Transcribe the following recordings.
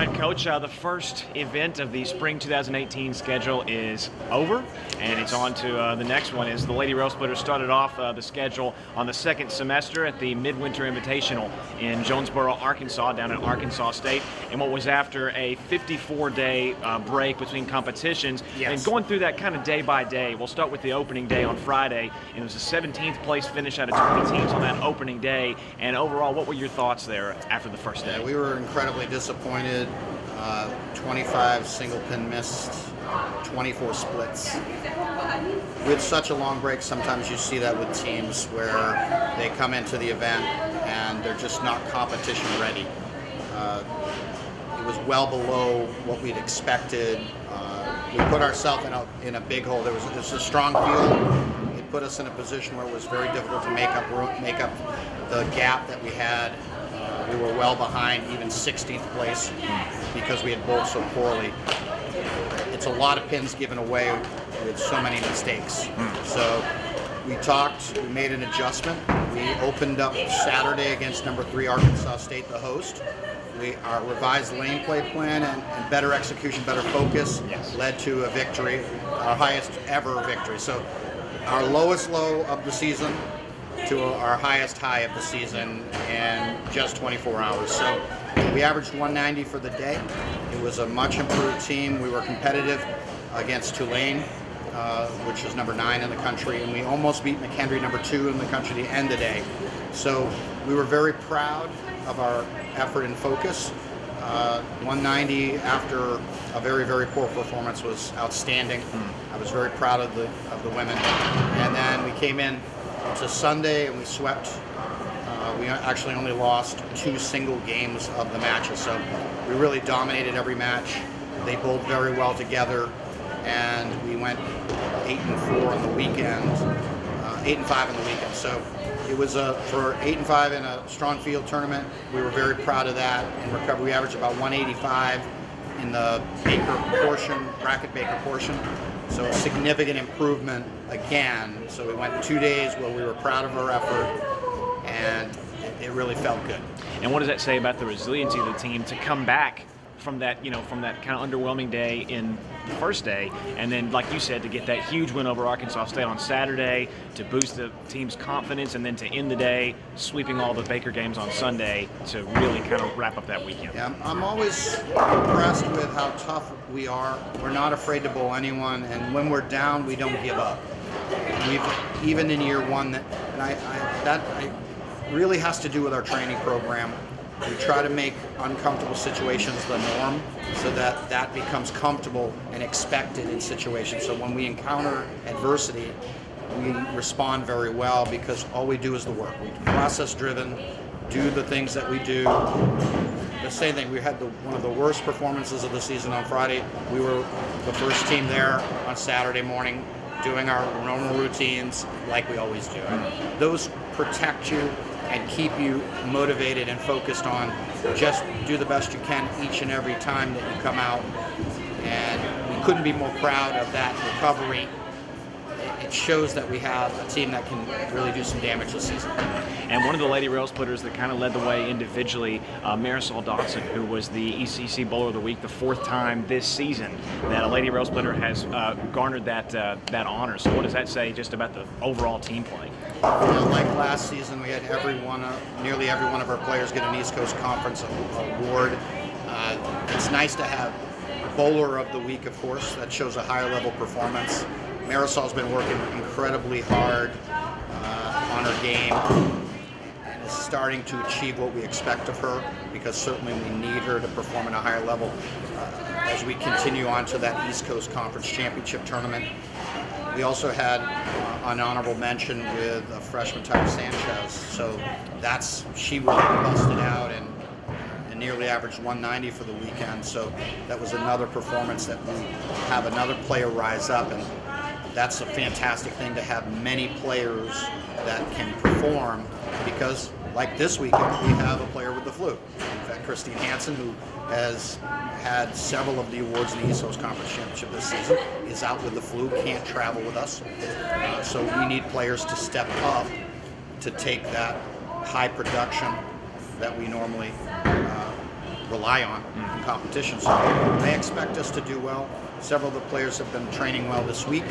right, Coach, the first event of the Spring 2018 schedule is over, and it's on to the next one. As the Lady Rail Splitters started off the schedule on the second semester at the Midwinter Invitational in Jonesboro, Arkansas, down at Arkansas State, and what was after a 54-day break between competitions. Yes. And going through that kind of day by day, we'll start with the opening day on Friday, and it was a 17th place finish out of 20 teams on that opening day. And overall, what were your thoughts there after the first day? Yeah, we were incredibly disappointed. 25 single pin missed, 24 splits. With such a long break, sometimes you see that with teams where they come into the event and they're just not competition ready. It was well below what we'd expected. We put ourselves in a big hole. There was a strong field. It put us in a position where it was very difficult to make up the gap that we had. We were well behind, even 16th place, because we had bowled so poorly. It's a lot of pins given away with so many mistakes. So we made an adjustment. We opened up Saturday against number 3 Arkansas State, the host. Our revised lane play plan and better execution, better focus led to a victory, our highest ever victory. So our lowest low of the season to our highest high of the season in just 24 hours. So we averaged 190 for the day. It was a much improved team. We were competitive against Tulane, which is number 9 in the country, and we almost beat McHenry, number 2 in the country, the end of the day. So we were very proud of our effort and focus. 190 after a very, very poor performance was outstanding. I was very proud of the women. And then we came in to Sunday and we swept. We actually only lost 2 single games of the matches, so we really dominated every match. They bowled very well together, and we went 8-4 on the weekend, 8-5 on the weekend. So it was for 8-5 in a strong field tournament. We were very proud of that. In recovery, we averaged about 185 in the bracket Baker portion. So a significant improvement again. So we went 2 days where we were proud of our effort, and it really felt good. And what does that say about the resiliency of the team to come back from that, from that kind of underwhelming day in the first day, and then, like you said, to get that huge win over Arkansas State on Saturday, to boost the team's confidence, and then to end the day sweeping all the Baker games on Sunday to really kind of wrap up that weekend? Yeah, I'm always impressed with how tough we are. We're not afraid to bowl anyone, and when we're down, we don't give up. Even in year one, that really has to do with our training program. We try to make uncomfortable situations the norm so that becomes comfortable and expected in situations. So when we encounter adversity, we respond very well because all we do is the work. We process driven, do the things that we do. The same thing, we had one of the worst performances of the season on Friday. We were the first team there on Saturday morning doing our normal routines like we always do. And those protect you and keep you motivated and focused on just do the best you can each and every time that you come out. And we couldn't be more proud of that recovery. It shows that we have a team that can really do some damage this season. And one of the Lady Rail Splitters that kind of led the way individually, Marisol Dotson, who was the ECC Bowler of the Week the 4th time this season that a Lady Rail Splitter has garnered that honor. So what does that say just about the overall team play? Like last season, we had nearly every one of our players get an East Coast Conference award. It's nice to have Bowler of the Week, of course. That shows a higher level performance. Marisol's been working incredibly hard on her game and is starting to achieve what we expect of her, because certainly we need her to perform at a higher level as we continue on to that East Coast Conference Championship tournament. We also had an honorable mention with freshman Tyra Sanchez, so she really busted out and nearly averaged 190 for the weekend, so that was another performance that we have another player rise up, and that's a fantastic thing to have many players that can perform, because like this weekend we have a player with the flu. In fact, Christine Hansen, who has had several of the awards in the East Coast Conference Championship this season, is out with the flu, can't travel with us. So we need players to step up to take that high production that we normally rely on in competition. So I expect us to do well. Several of the players have been training well this week.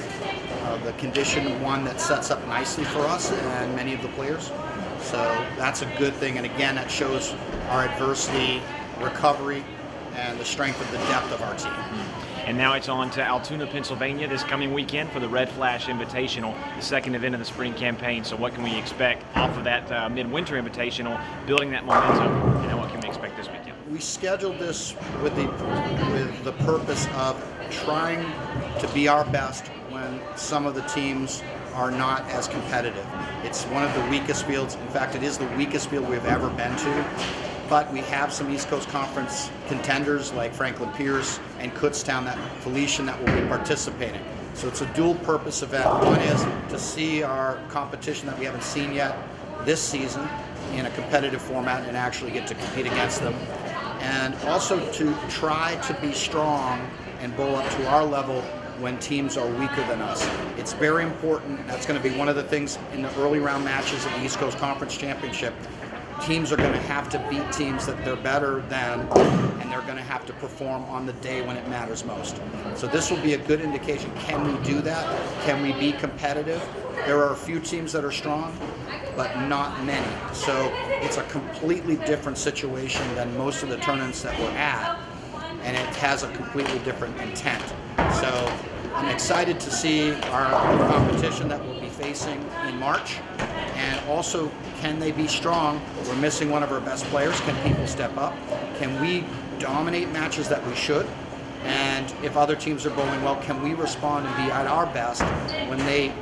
The condition one that sets up nicely for us and many of the players. So that's a good thing. And again, that shows our adversity, recovery, and the strength of the depth of our team. And now it's on to Altoona, Pennsylvania this coming weekend for the Red Flash Invitational, the second event of the spring campaign. So what can we expect off of that Midwinter Invitational, building that momentum, and what can we expect this weekend? We scheduled this with the purpose of trying to be our best when some of the teams are not as competitive. It's one of the weakest fields. In fact, it is the weakest field we've ever been to. But we have some East Coast Conference contenders like Franklin Pierce and Kutztown, that Felician, that will be participating. So it's a dual purpose event. One is to see our competition that we haven't seen yet this season in a competitive format and actually get to compete against them. And also to try to be strong and bowl up to our level when teams are weaker than us. It's very important. That's going to be one of the things in the early round matches of the East Coast Conference Championship. Teams are going to have to beat teams that they're better than, and they're going to have to perform on the day when it matters most. So this will be a good indication. Can we do that? Can we be competitive? There are a few teams that are strong, but not many. So it's a completely different situation than most of the tournaments that we're at, and it has a completely different intent. So I'm excited to see our competition that we'll be facing in March. And also, can they be strong? We're missing one of our best players. Can people step up? Can we dominate matches that we should? And if other teams are bowling well, can we respond and be at our best when they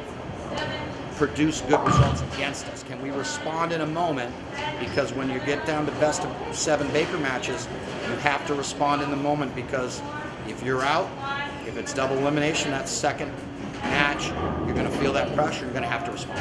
produce good results against us? Can we respond in a moment? Because when you get down to best of 7 Baker matches, you have to respond in the moment, because if you're out, if it's double elimination, that second match, you're going to feel that pressure, you're going to have to respond.